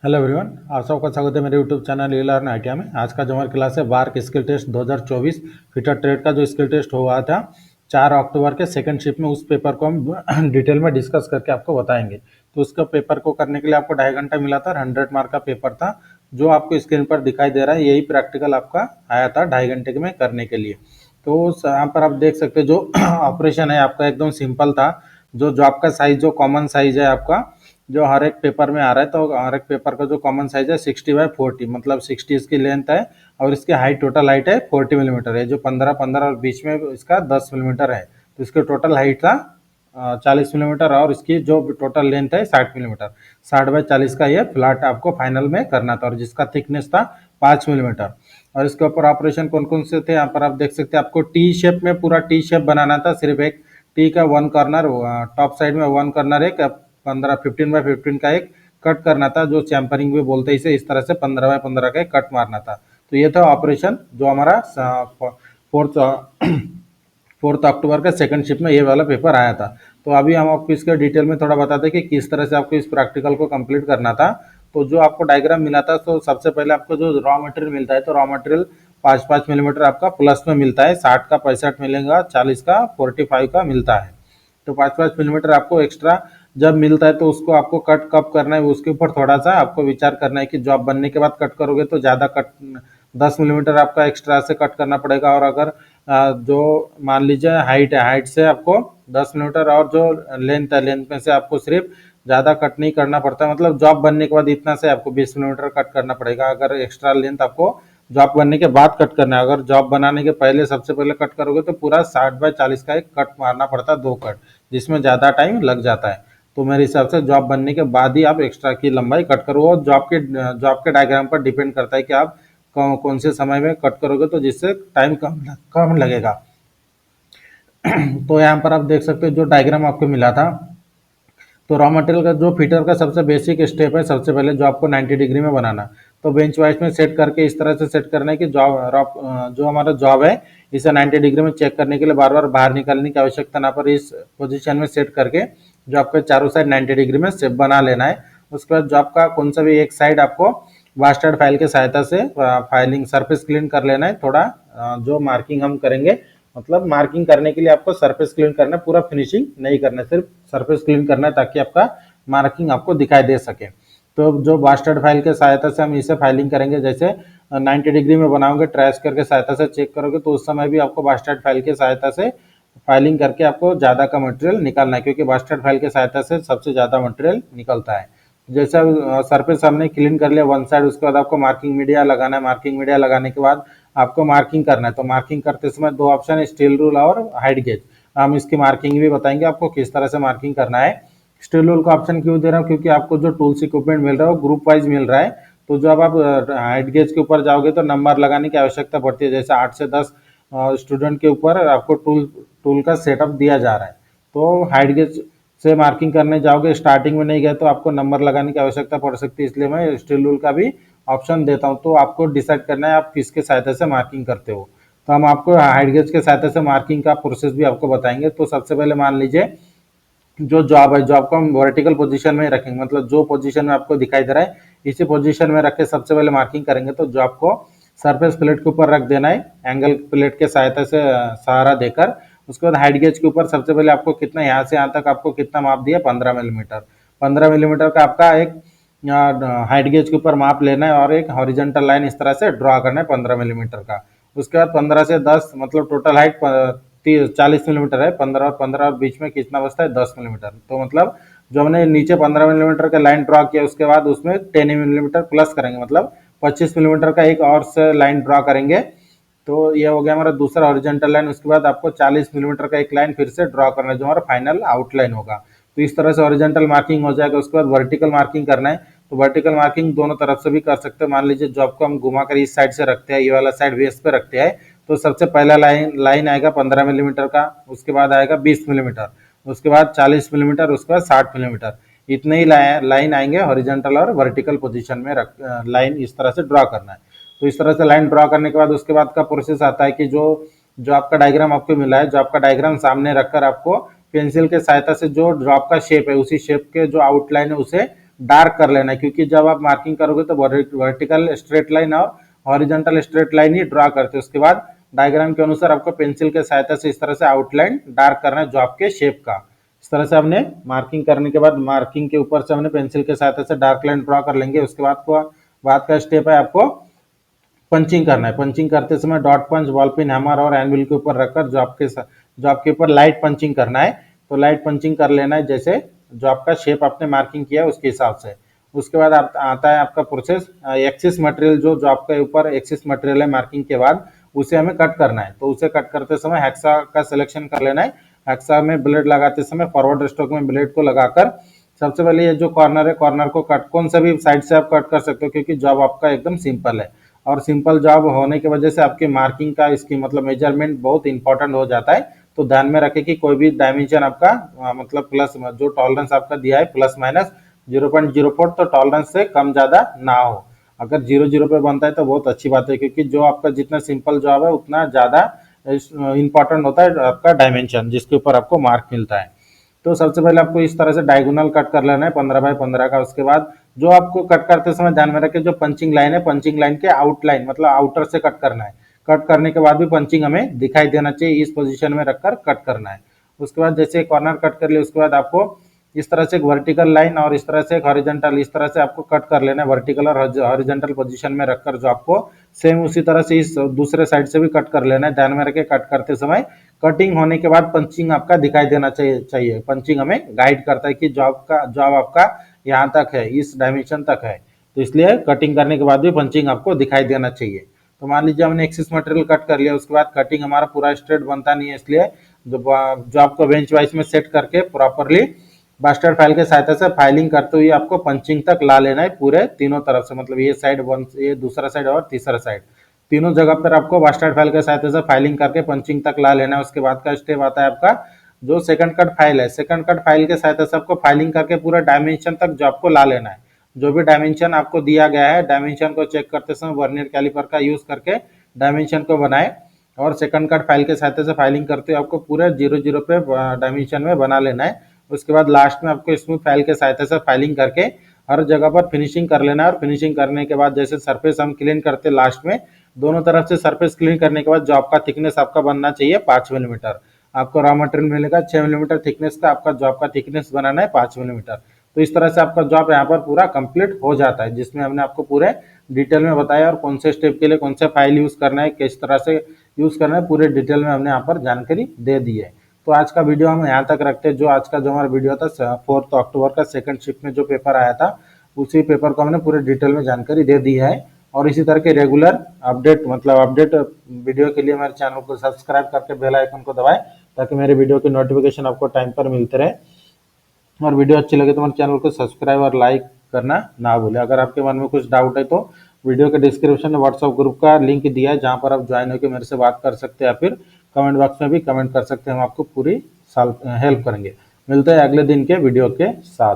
Hello everyone, आप सबका स्वागत है मेरे यूट्यूब चैनल लर्न आइडिया में। आज का जो हमारी क्लास है BARC skill test 2024 fitter trade का जो स्किल टेस्ट हुआ था 4 अक्टूबर के सेकंड शिफ्ट में, उस पेपर को हम डिटेल में डिस्कस करके आपको बताएंगे। तो उसका पेपर को करने के लिए आपको 2.5 घंटा मिला था। 100 मार्क का पेपर था जो आपको स्क्रीन पर दिखाई दे रहा है। यही प्रैक्टिकल आपका आया था 2.5 घंटे में करने के लिए। तो यहाँ पर आप देख सकते हैं जो ऑपरेशन है आपका एकदम सिंपल था। जो आपका साइज जो कॉमन साइज है आपका जो हर एक पेपर में आ रहा है, तो हर एक पेपर का जो कॉमन साइज है 60/40, मतलब 60 इसकी लेंथ है और इसकी हाइट, टोटल हाइट है 40 मिलीमीटर है। जो 15 और बीच में इसका 10 मिलीमीटर है, तो इसकी टोटल हाइट था 40 मिलीमीटर और इसकी जो टोटल लेंथ है 60 मिलीमीटर। 60/40 का ये फ्लैट आपको फाइनल में करना था और जिसका थिकनेस था 5 मिलीमीटर। और इसके ऊपर ऑपरेशन कौन कौन से थे यहाँ पर आप देख सकते हैं। आपको टी शेप में, पूरा टी शेप बनाना था। सिर्फ एक टी का वन कॉर्नर, टॉप साइड में वन कॉर्नर एक 15 का एक कट करना था, जो चैम्परिंग भी बोलते हैं इसे। इस तरह से 15/15 का एक कट मारना था। तो ये था ऑपरेशन जो हमारा फोर्थ 4 अक्टूबर का सेकंड शिफ्ट में ये वाला पेपर आया था। तो अभी हम आपको इसके डिटेल में थोड़ा बताते हैं कि किस तरह से आपको इस प्रैक्टिकल को कंप्लीट करना था। तो जो आपको डायग्राम मिला था, तो सबसे पहले आपको जो रॉ मटेरियल मिलता है, तो रॉ मटेरियल 5-5 मिलीमीटर आपका प्लस में मिलता है। 60 का 65 मिलेगा, 40 का 45 का मिलता है। तो 5-5 मिलीमीटर आपको एक्स्ट्रा जब मिलता है तो उसको आपको कट कब करना है उसके ऊपर थोड़ा सा आपको विचार करना है कि जॉब बनने के बाद कट करोगे तो ज़्यादा कट 10 मिलीमीटर आपका एक्स्ट्रा से कट करना पड़ेगा। और अगर जो मान लीजिए हाइट है, हाइट से आपको 10 मिलीमीटर, और जो लेंथ है, लेंथ में से आपको सिर्फ ज़्यादा कट नहीं करना पड़ता, मतलब जॉब बनने के बाद इतना से आपको 20 मिलीमीटर कट करना पड़ेगा। अगर एक्स्ट्रा लेंथ आपको जॉब बनने के बाद कट करना है, अगर जॉब बनाने के पहले सबसे पहले कट करोगे तो पूरा 60/40 का एक कट मारना पड़ता है, 2 कट, जिसमें ज़्यादा टाइम लग जाता है। तो मेरे हिसाब से जॉब बनने के बाद ही आप एक्स्ट्रा की लंबाई कट करो। और जॉब के डायग्राम पर डिपेंड करता है कि आप कौन से समय में कट करोगे, तो जिससे टाइम कम लगेगा। तो यहाँ पर आप देख सकते हो जो डायग्राम आपको मिला था। तो रॉ मटेरियल का जो फिटर का सबसे बेसिक स्टेप है, सबसे पहले जॉब को 90 डिग्री में बनाना। तो बेंच वाइज में सेट करके इस तरह से सेट करना है कि जो हमारा जॉब है इसे 90 डिग्री में चेक करने के लिए बार बार बाहर निकालने की आवश्यकता ना पर इस पोजीशन में सेट करके जॉब के चारों साइड 90 डिग्री में सेप बना लेना है। उसके बाद जॉब का कौन सा भी एक साइड आपको वास्टर्ड फाइल के सहायता से फाइलिंग सरफेस क्लीन कर लेना है। थोड़ा जो मार्किंग हम करेंगे, मतलब मार्किंग करने के लिए आपको सरफेस क्लीन करना है, पूरा फिनिशिंग नहीं करना है, सिर्फ सरफेस क्लीन करना है ताकि आपका मार्किंग आपको दिखाई दे सके। तो जो बास्टर्ड फाइल के सहायता से हम इसे फाइलिंग करेंगे, जैसे 90 डिग्री में बनाओगे, ट्रेस करके सहायता से चेक करोगे, तो उस समय भी आपको बास्टर्ड फाइल के सहायता से फाइलिंग करके आपको ज़्यादा का मटेरियल निकालना है, क्योंकि बास्टर्ड फाइल के सहायता से सबसे ज़्यादा मटेरियल निकलता है। जैसे सरफेस हमने क्लीन कर लिया वन साइड, उसके बाद आपको मार्किंग मीडिया लगाना है। मार्किंग मीडिया लगाने के बाद आपको मार्किंग करना है। तो मार्किंग करते समय 2 ऑप्शन है, स्टील रूल और हाइट गेज। हम इसकी मार्किंग भी बताएंगे आपको किस तरह से मार्किंग करना है। स्टील रूल का ऑप्शन क्यों दे रहा हूँ, क्योंकि आपको जो टूल्स इक्विपमेंट मिल रहा है वो ग्रुप वाइज मिल रहा है। तो जब आप हाइट गेज के ऊपर जाओगे तो नंबर लगाने की आवश्यकता पड़ती है। जैसे 8 से 10 स्टूडेंट के ऊपर आपको टूल का सेटअप दिया जा रहा है। तो हाइट गेज से मार्किंग करने जाओगे, स्टार्टिंग में नहीं गए तो आपको नंबर लगाने की आवश्यकता पड़ सकती है, इसलिए मैं स्टील रूल का भी ऑप्शन देता हूँ। तो आपको डिसाइड करना है आप किसके सहायता से मार्किंग करते हो। तो हम आपको हाइट गेज के सहायता से मार्किंग का प्रोसेस भी आपको बताएंगे। तो सबसे पहले मान लीजिए जो जॉब है, जॉब को हम वर्टिकल पोजीशन में रखेंगे, मतलब जो पोजीशन में आपको दिखाई दे रहा है इसी पोजीशन में रख के सबसे पहले मार्किंग करेंगे। तो जॉब को सरफेस प्लेट के ऊपर रख देना है, एंगल प्लेट के सहायता से सहारा देकर। उसके बाद हाइट गेज के ऊपर सबसे पहले आपको कितना, यहाँ से यहाँ तक आपको कितना माप दिया, 15 मिलीमीटर। 15 मिलीमीटर का आपका एक हाइट गेज के ऊपर माप लेना है और एक हॉरिजॉन्टल लाइन इस तरह से ड्रॉ करना है 15 मिलीमीटर का। उसके बाद 15 से 10, मतलब टोटल हाइट 40 मिलीमीटर है। 15 और 15 और बीच में कितना बचता है, 10 मिलीमीटर। तो मतलब जो हमने नीचे 15 मिलीमीटर का लाइन ड्रॉ किया, उसके बाद उसमें 10 मिलीमीटर प्लस करेंगे, मतलब 25 मिलीमीटर का एक और से लाइन ड्रॉ करेंगे। तो ये हो गया हमारा दूसरा हॉरिजॉन्टल लाइन। उसके बाद आपको 40 मिलीमीटर का एक लाइन फिर से ड्रॉ करना है, जो हमारा फाइनल आउटलाइन होगा। तो इस तरह से हॉरिजॉन्टल मार्किंग हो जाएगा। उसके बाद वर्टिकल मार्किंग करना है। तो वर्टिकल मार्किंग दोनों तरफ से भी कर सकते हैं। मान लीजिए जॉब को हम घुमाकर इस साइड से रखते हैं, ये वाला साइड वेस्ट पे रखते हैं, तो सबसे पहला लाइन आएगा 15 मिलीमीटर का, उसके बाद आएगा 20 मिलीमीटर, उसके बाद 40 मिलीमीटर, उसके बाद 60 मिलीमीटर। इतने ही लाइन आएंगे हॉरिजॉन्टल और वर्टिकल पोजीशन में लाइन इस तरह से ड्रॉ करना है। तो इस तरह से लाइन ड्रॉ करने के बाद उसके बाद का प्रोसेस आता है कि जो जो आपका डायग्राम आपको मिला है, जो आपका डायग्राम सामने रखकर आपको पेंसिल के सहायता से जो ड्रॉप का शेप है उसी शेप के जो आउटलाइन है उसे डार्क कर लेना है, क्योंकि जब आप मार्किंग करोगे तो वर्टिकल स्ट्रेट लाइन और हॉरिजॉन्टल स्ट्रेट लाइन ही ड्रा करते हैं। उसके बाद डायग्राम के अनुसार आपको पेंसिल के सहायता से इस तरह से आउटलाइन डार्क करना है जो आपके शेप का। इस तरह से हमने मार्किंग करने के बाद मार्किंग के ऊपर से हमने पेंसिल के सहायता से डार्क लाइन ड्रा कर लेंगे। उसके बाद का स्टेप है आपको पंचिंग करना है। पंचिंग करते समय डॉट पंच, बॉल पिन, हैमर और एनविल के ऊपर रखकर जो आपके ऊपर लाइट पंचिंग करना है, तो लाइट पंचिंग कर लेना है, जैसे जो आपका शेप आपने मार्किंग किया है उसके हिसाब से। उसके बाद आता है आपका प्रोसेस एक्सिस मटेरियल, जो आपके ऊपर एक्सिस मटेरियल है मार्किंग के बाद उसे हमें कट करना है। तो उसे कट करते समय हेक्सा का सिलेक्शन कर लेना है। हेक्सा में ब्लेड लगाते समय फॉरवर्ड स्ट्रोक में ब्लेड को लगाकर सबसे पहले ये जो कॉर्नर है, कॉर्नर को कट कौन सा भी साइड से आप कट कर सकते हो, क्योंकि जॉब आपका एकदम सिंपल है और सिंपल जॉब होने की वजह से आपकी मार्किंग का इसकी मतलब मेजरमेंट बहुत इंपॉर्टेंट हो जाता है। तो ध्यान में रखें कि कोई भी डायमेंशन आपका मतलब प्लस जो टॉलरेंस आपका दिया है प्लस माइनस 0.04, तो टॉलरेंस से कम ज्यादा ना हो। अगर 0.0 पे बनता है तो बहुत अच्छी बात है, क्योंकि जो आपका जितना सिंपल जॉब है उतना ज्यादा इंपॉर्टेंट होता है आपका डायमेंशन जिसके ऊपर आपको मार्क मिलता है। तो सबसे पहले आपको इस तरह से डायगोनल कट कर लेना है 15x15 का। उसके बाद जो आपको कट करते समय ध्यान में रखें, जो पंचिंग लाइन है पंचिंग लाइन के आउटलाइन मतलब आउटर से कट करना है। कट करने के बाद भी पंचिंग हमें दिखाई देना चाहिए, इस पोजीशन में रखकर कट करना है। उसके बाद जैसे कॉर्नर कट कर लिया, उसके बाद आपको इस तरह से एक वर्टिकल लाइन और इस तरह से एक हॉरिजॉन्टल, इस तरह से आपको कट कर लेना है वर्टिकल और हॉरिजॉन्टल पोजीशन में रखकर। जो आपको सेम उसी तरह से इस दूसरे साइड से भी कट कर लेना है। ध्यान में रखें कट करते समय कटिंग होने के बाद पंचिंग आपका दिखाई देना चाहिए। पंचिंग हमें गाइड करता है कि जॉब आपका यहाँ तक है, इस डायमेंशन तक है, तो इसलिए कटिंग करने के बाद भी पंचिंग आपको दिखाई देना चाहिए। तो मान लीजिए हमने एक्सिस मटेरियल कट कर लिया, उसके बाद कटिंग हमारा पूरा स्ट्रेट बनता नहीं है, इसलिए जो आपको बेंच वाइज में सेट करके प्रॉपरली बास्टर फाइल के सहायता से फाइलिंग करते हुए आपको पंचिंग तक ला लेना है पूरे तीनों तरफ से, मतलब ये साइड वन, ये दूसरा साइड और तीसरा साइड, तीनों जगह पर आपको बास्टर फाइल के सहायता से फाइलिंग करके पंचिंग तक ला लेना है। उसके बाद का स्टेप आता है आपका जो सेकंड कट फाइल है। सेकंड कट फाइल के सहायता से आपको फाइलिंग करके पूरा डायमेंशन तक जो आपको ला लेना है। जो भी डायमेंशन आपको दिया गया है, डायमेंशन को चेक करते समय वर्नियर कैलिपर का यूज करके डायमेंशन को बनाए और सेकंड कट फाइल के सहायता से फाइलिंग करते हुए आपको पूरे 0.0 पे डायमेंशन में बना लेना है। उसके बाद लास्ट में आपको स्मूथ फाइल के सहायता से फाइलिंग करके हर जगह पर फिनिशिंग कर लेना है। और फिनिशिंग करने के बाद जैसे सरफेस हम क्लीन करते हैं लास्ट में, दोनों तरफ से सरफेस क्लीन करने के बाद जॉब का थिकनेस आपका बनना चाहिए 5 मिलीमीटर। आपको रॉ मटेरियल मिलेगा 6 मिलीमीटर थिकनेस का, आपका जॉब का थिकनेस बनाना है 5 मिलीमीटर। तो इस तरह से आपका जॉब यहाँ पर पूरा कंप्लीट हो जाता है, जिसमें हमने आपको पूरे डिटेल में बताया और कौन से स्टेप के लिए कौन सा फाइल यूज करना है, किस तरह से यूज करना है, पूरे डिटेल में हमने यहाँ पर जानकारी दे दी है। तो आज का वीडियो हम यहाँ तक रखते हैं। जो आज का जो हमारा वीडियो था 4 अक्टूबर का सेकंड शिफ्ट में जो पेपर आया था, उसी पेपर को हमने पूरे डिटेल में जानकारी दे दी है। और इसी तरह के रेगुलर अपडेट वीडियो के लिए हमारे चैनल को सब्सक्राइब करके बेल आइकन को दबाएं, ताकि मेरे वीडियो की नोटिफिकेशन आपको टाइम पर मिलते रहे। और वीडियो अच्छी लगे तो हमारे चैनल को सब्सक्राइब और लाइक करना ना भूलें। अगर आपके मन में कुछ डाउट है तो वीडियो के डिस्क्रिप्शन में व्हाट्सएप ग्रुप का लिंक दिया है, जहाँ पर आप ज्वाइन होकर मेरे से बात कर सकते हैं, या फिर कमेंट बॉक्स में भी कमेंट कर सकते हैं। हम आपको पूरी हेल्प करेंगे। मिलते हैं अगले दिन के वीडियो के साथ।